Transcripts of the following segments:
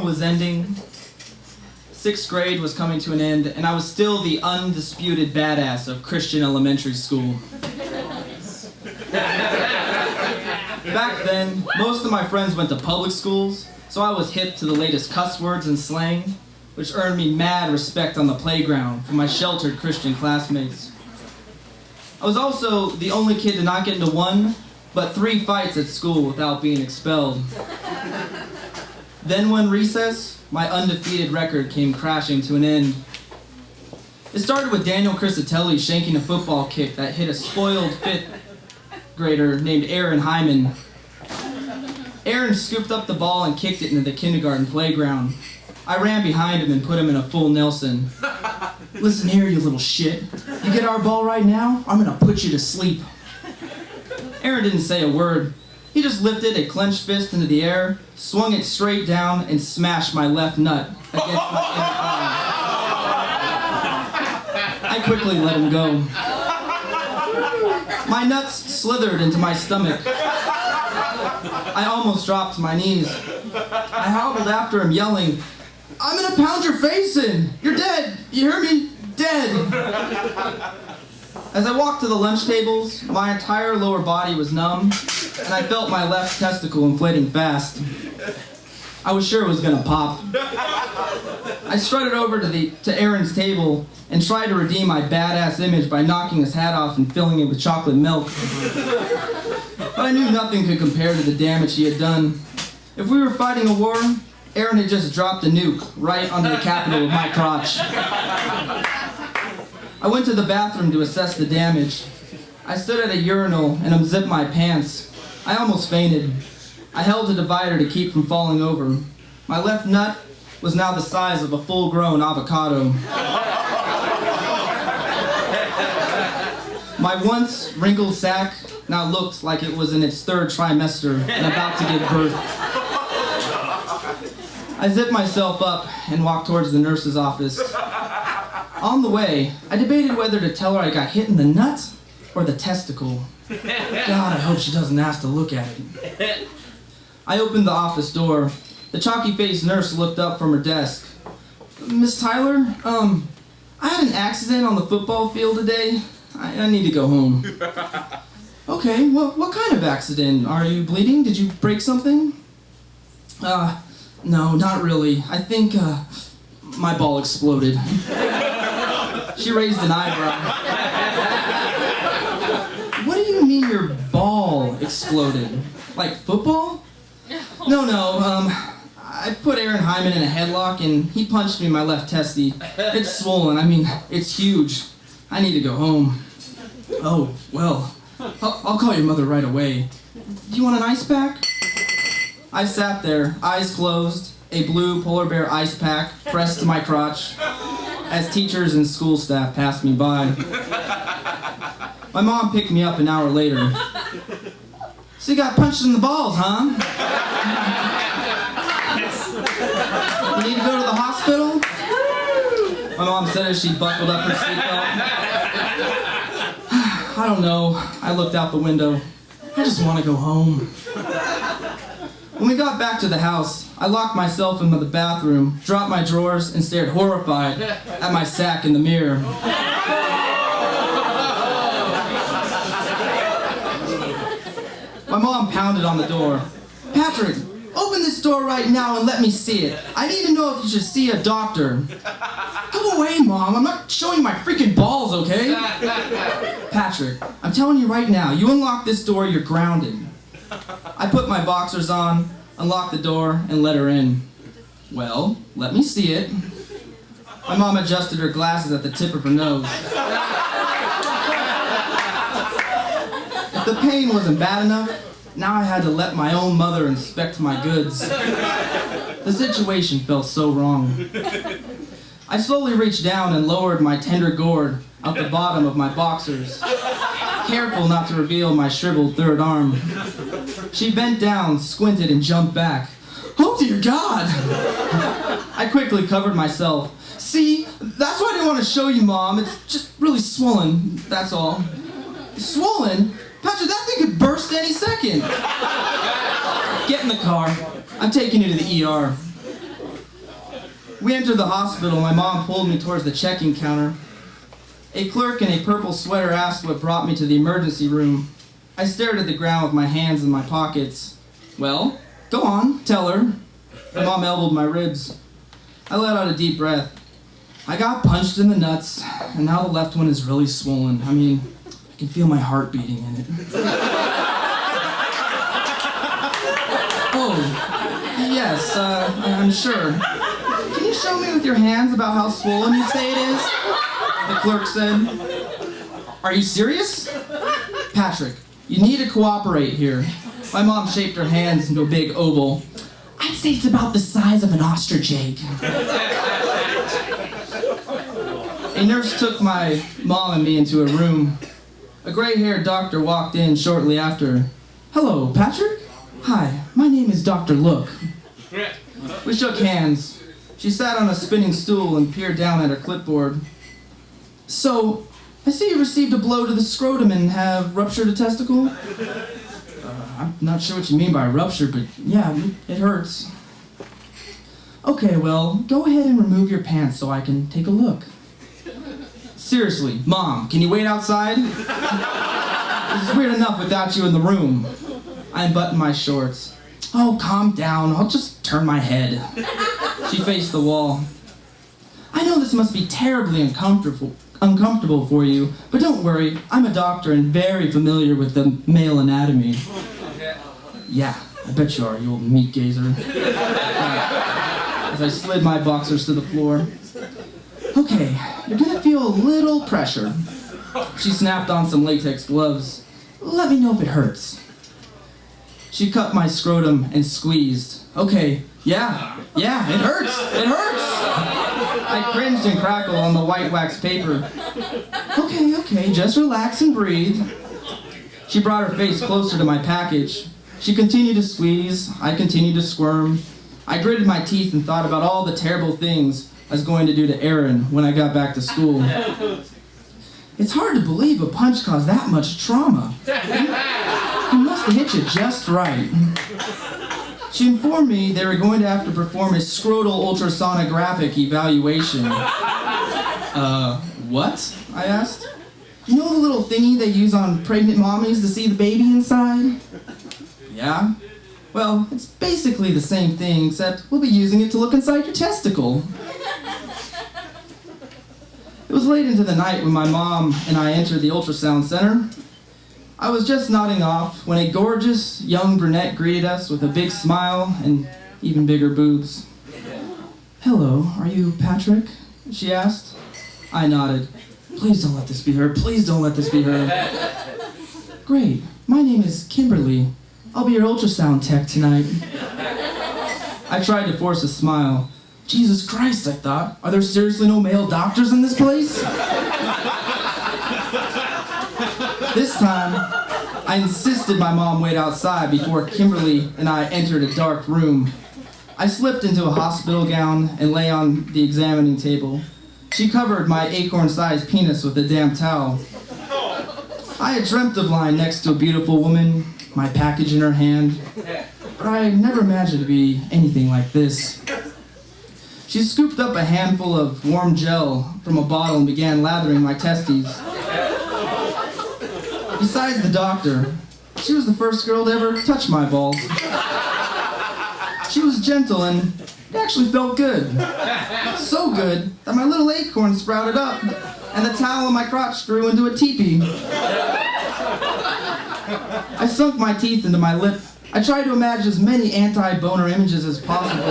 was ending, 6th grade was coming to an end, and I was still the undisputed badass of Christian elementary school. Back then, most of my friends went to public schools, so I was hip to the latest cuss words and slang, which earned me mad respect on the playground from my sheltered Christian classmates. I was also the only kid to not get into 1, but 3 fights at school without being expelled. Then one recess, my undefeated record came crashing to an end. It started with Daniel Crisatelli shanking a football kick that hit a spoiled 5th grader named Aaron Hyman. Aaron scooped up the ball and kicked it into the kindergarten playground. I ran behind him and put him in a full Nelson. Listen here, you little shit. You get our ball right now, I'm gonna put you to sleep. Aaron didn't say a word. He just lifted a clenched fist into the air, swung it straight down, and smashed my left nut against my inner eye. I quickly let him go. My nuts slithered into my stomach. I almost dropped to my knees. I hobbled after him, yelling, "I'm gonna pound your face in! You're dead! You hear me? Dead!" As I walked to the lunch tables, my entire lower body was numb, and I felt my left testicle inflating fast. I was sure it was gonna pop. I strutted over to Aaron's table and tried to redeem my badass image by knocking his hat off and filling it with chocolate milk. But I knew nothing could compare to the damage he had done. If we were fighting a war, Aaron had just dropped a nuke right under the capital of my crotch. I went to the bathroom to assess the damage. I stood at a urinal and unzipped my pants. I almost fainted. I held the divider to keep from falling over. My left nut was now the size of a full-grown avocado. My once wrinkled sack now looked like it was in its 3rd trimester and about to give birth. I zipped myself up and walked towards the nurse's office. On the way, I debated whether to tell her I got hit in the nut or the testicle. God, I hope she doesn't ask to look at it. I opened the office door. The chalky-faced nurse looked up from her desk. "Miss Tyler, I had an accident on the football field today. I need to go home." "Okay, what kind of accident? Are you bleeding? Did you break something?" No, not really. I think, my ball exploded." She raised an eyebrow. "What do you mean your ball exploded? Like football?" No, I put Aaron Hyman in a headlock and he punched me in my left testy. It's swollen, it's huge. I need to go home." "Oh, well, I'll call your mother right away. Do you want an ice pack?" I sat there, eyes closed, a blue polar bear ice pack pressed to my crotch, as teachers and school staff passed me by. My mom picked me up an hour later. "So you got punched in the balls, huh? You need to go to the hospital?" My mom said as she buckled up her seatbelt. "I don't know." I looked out the window. "I just want to go home." When we got back to the house, I locked myself into the bathroom, dropped my drawers, and stared horrified at my sack in the mirror. My mom pounded on the door. "Patrick, open this door right now and let me see it. I need to know if you should see a doctor." "Go away, Mom. I'm not showing you my freaking balls, okay?" "Patrick, I'm telling you right now, you unlock this door, you're grounded." I put my boxers on, unlocked the door, and let her in. "Well, let me see it." My mom adjusted her glasses at the tip of her nose. If the pain wasn't bad enough, now I had to let my own mother inspect my goods. The situation felt so wrong. I slowly reached down and lowered my tender gourd out the bottom of my boxers, careful not to reveal my shriveled 3rd arm. She bent down, squinted, and jumped back. "Oh dear God!" I quickly covered myself. "See, that's why I didn't want to show you, Mom. It's just really swollen, that's all." "Swollen? Patrick, that thing could burst any second." "Get in the car. I'm taking you to the ER." We entered the hospital. My mom pulled me towards the checking counter. A clerk in a purple sweater asked what brought me to the emergency room. I stared at the ground with my hands in my pockets. Well, go on, tell her. My mom elbowed my ribs. I let out a deep breath. I got punched in the nuts, and now the left one is really swollen. I mean, I can feel my heart beating in it. Oh, yes, I'm sure. Can you show me with your hands about how swollen you say it is? The clerk said. Are you serious? Patrick, you need to cooperate here. My mom shaped her hands into a big oval. I'd say it's about the size of an ostrich egg. A nurse took my mom and me into a room. A gray-haired doctor walked in shortly after. Hello, Patrick? Hi, my name is Dr. Look. We shook hands. She sat on a spinning stool and peered down at her clipboard. So, I see you received a blow to the scrotum and have ruptured a testicle? I'm not sure what you mean by rupture, but yeah, it hurts. Okay, well, go ahead and remove your pants so I can take a look. Seriously, Mom, can you wait outside? This is weird enough without you in the room. I unbuttoned my shorts. Oh, calm down, I'll just turn my head. She faced the wall. I know this must be terribly uncomfortable for you, but don't worry, I'm a doctor and very familiar with the male anatomy. Yeah, I bet you are, you old meat gazer. As I slid my boxers to the floor. Okay, you're gonna feel a little pressure. She snapped on some latex gloves. Let me know if it hurts. She cut my scrotum and squeezed. Okay, yeah, it hurts. I cringed and crackled on the white wax paper. Okay, just relax and breathe. She brought her face closer to my package. She continued to squeeze. I continued to squirm. I gritted my teeth and thought about all the terrible things I was going to do to Aaron when I got back to school. It's hard to believe a punch caused that much trauma. He must have hit you just right. She informed me they were going to have to perform a scrotal ultrasonographic evaluation. What? I asked. You know the little thingy they use on pregnant mommies to see the baby inside? Yeah? Well, it's basically the same thing, except we'll be using it to look inside your testicle. It was late into the night when my mom and I entered the ultrasound center. I was just nodding off when a gorgeous young brunette greeted us with a big smile and even bigger boobs. Hello, are you Patrick? She asked. I nodded. Please don't let this be her. Please don't let this be her. Great. My name is Kimberly. I'll be your ultrasound tech tonight. I tried to force a smile. Jesus Christ, I thought. Are there seriously no male doctors in this place? This time, I insisted my mom wait outside before Kimberly and I entered a dark room. I slipped into a hospital gown and lay on the examining table. She covered my acorn-sized penis with a damp towel. I had dreamt of lying next to a beautiful woman, my package in her hand, but I never imagined it to be anything like this. She scooped up a handful of warm gel from a bottle and began lathering my testes. Besides the doctor, she was the first girl to ever touch my balls. She was gentle and it actually felt good. So good that my little acorn sprouted up and the towel on my crotch grew into a teepee. I sunk my teeth into my lip. I tried to imagine as many anti-boner images as possible.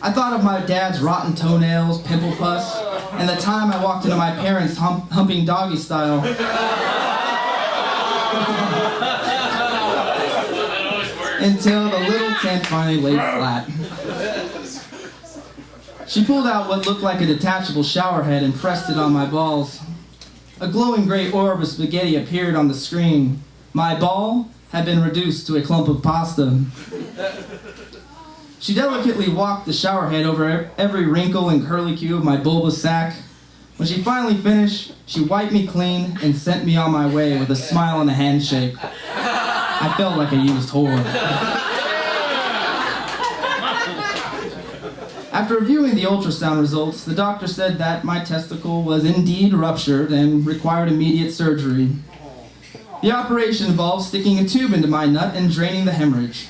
I thought of my dad's rotten toenails, pimple pus, and the time I walked into my parents' humping doggy style. Until the little tent finally laid flat. She pulled out what looked like a detachable shower head and pressed it on my balls. A glowing gray orb of spaghetti appeared on the screen. My ball had been reduced to a clump of pasta. She delicately walked the shower head over every wrinkle and curlicue of my bulbous sack. When she finally finished, she wiped me clean and sent me on my way with a smile and a handshake. I felt like a used whore. After reviewing the ultrasound results, the doctor said that my testicle was indeed ruptured and required immediate surgery. The operation involved sticking a tube into my nut and draining the hemorrhage.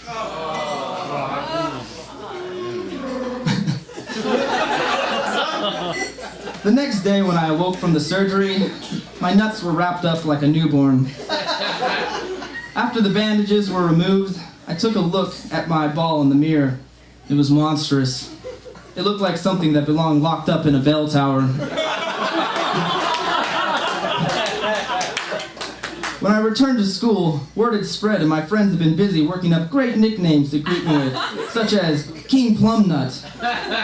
The next day when I awoke from the surgery, my nuts were wrapped up like a newborn. After the bandages were removed, I took a look at my ball in the mirror. It was monstrous. It looked like something that belonged locked up in a bell tower. When I returned to school, word had spread and my friends had been busy working up great nicknames to greet me with, such as King Plum Nut,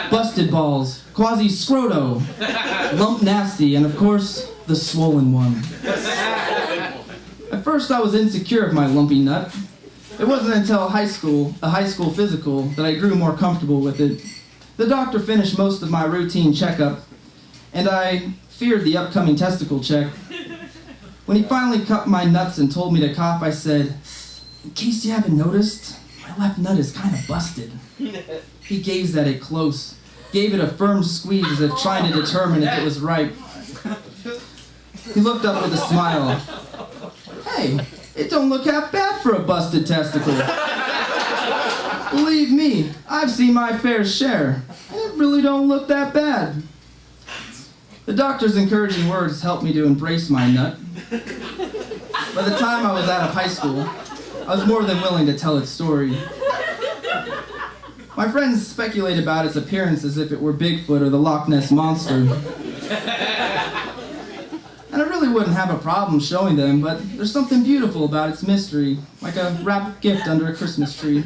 Busted Balls, Quasi Scroto, Lump Nasty, and of course, the Swollen One. At first I was insecure of my lumpy nut. It wasn't until a high school physical, that I grew more comfortable with it. The doctor finished most of my routine checkup, and I feared the upcoming testicle check. When he finally cut my nuts and told me to cough, I said, "In case you haven't noticed, my left nut is kind of busted." He gazed at it close, gave it a firm squeeze as if trying to determine if it was right. He looked up with a smile. "Hey, it don't look half bad for a busted testicle. Believe me, I've seen my fair share, and it really don't look that bad." The doctor's encouraging words helped me to embrace my nut. By the time I was out of high school, I was more than willing to tell its story. My friends speculate about its appearance as if it were Bigfoot or the Loch Ness Monster. And I really wouldn't have a problem showing them, but there's something beautiful about its mystery, like a wrapped gift under a Christmas tree.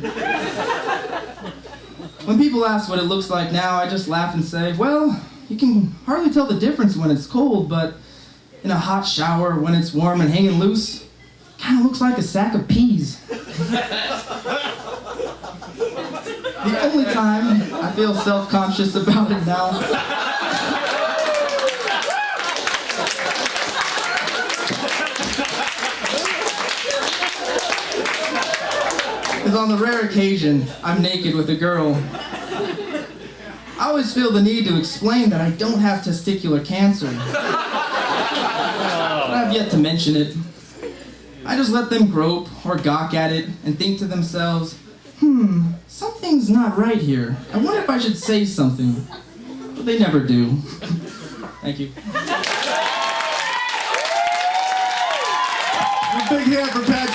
When people ask what it looks like now, I just laugh and say, well, you can hardly tell the difference when it's cold, but in a hot shower, when it's warm and hanging loose, it kind of looks like a sack of peas. The only time I feel self-conscious about it now is on the rare occasion I'm naked with a girl. I always feel the need to explain that I don't have testicular cancer. But I've yet to mention it. I just let them grope or gawk at it and think to themselves, something's not right here. I wonder if I should say something. But they never do. Thank you. A big hand for Pat.